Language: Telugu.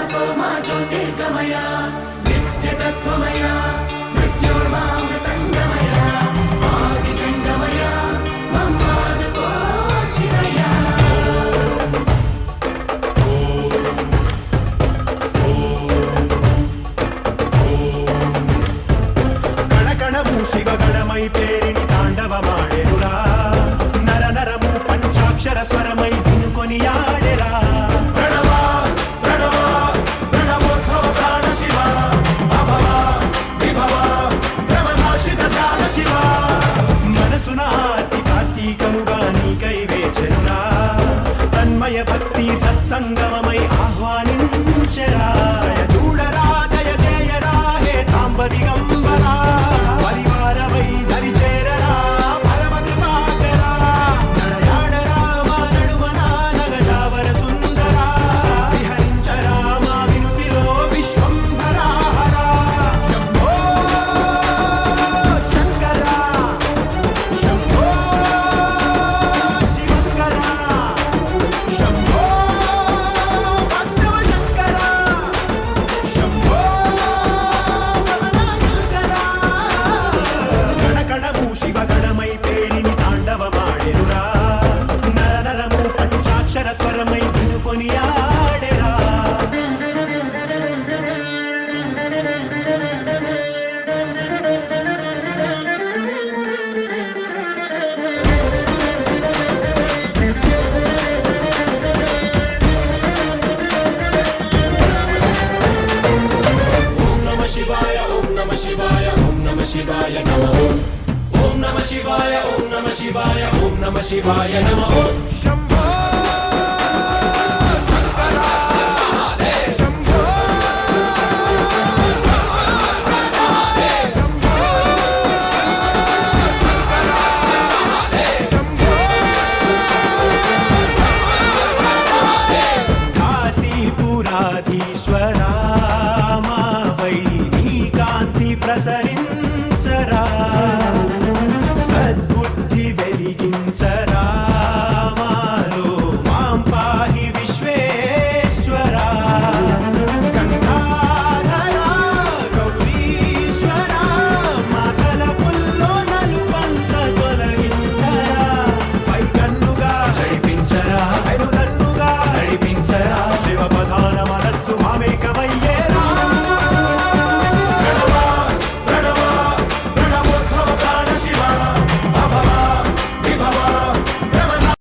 सोमा ज्योतिर्गमय नित्यतत्त्वमय मृत्योर्मामृतङ्गमय आदिजङ्गमय मम्मादको शिवय कणकणमु शिवगणमై పేరిని తాండవమాడెనురా నర నరము పంచాక్షర స్వరమై వినుకొని ఆడెరా భక్తి సత్సంగమై ఆహ్వానించరా చూడరా దయచేయరా హే సాంబ దిగంబరా పరివారమై దరి చేరరా పరమ కృపాకరా నడయాడరా మా నడుమన నగజావర సుందరా విహరించరా మా వినుతిలో విశ్వంభరా శంభో శంకరా శంభో శివంకరా శంభో భక్తవ శంకర శంభో రమణ శంకర గణగణము శివగణమై పేరిని తాండవమాడెనురా నర నరము పంచాక్షర స్వరమై వినుకొని ఆడెరా शिवाय ओम नमः शिवाय ओम नमः शिवाय नमः ओम नमः शिवाय ओम नमः शिवाय ओम नमः शिवाय नमः ओम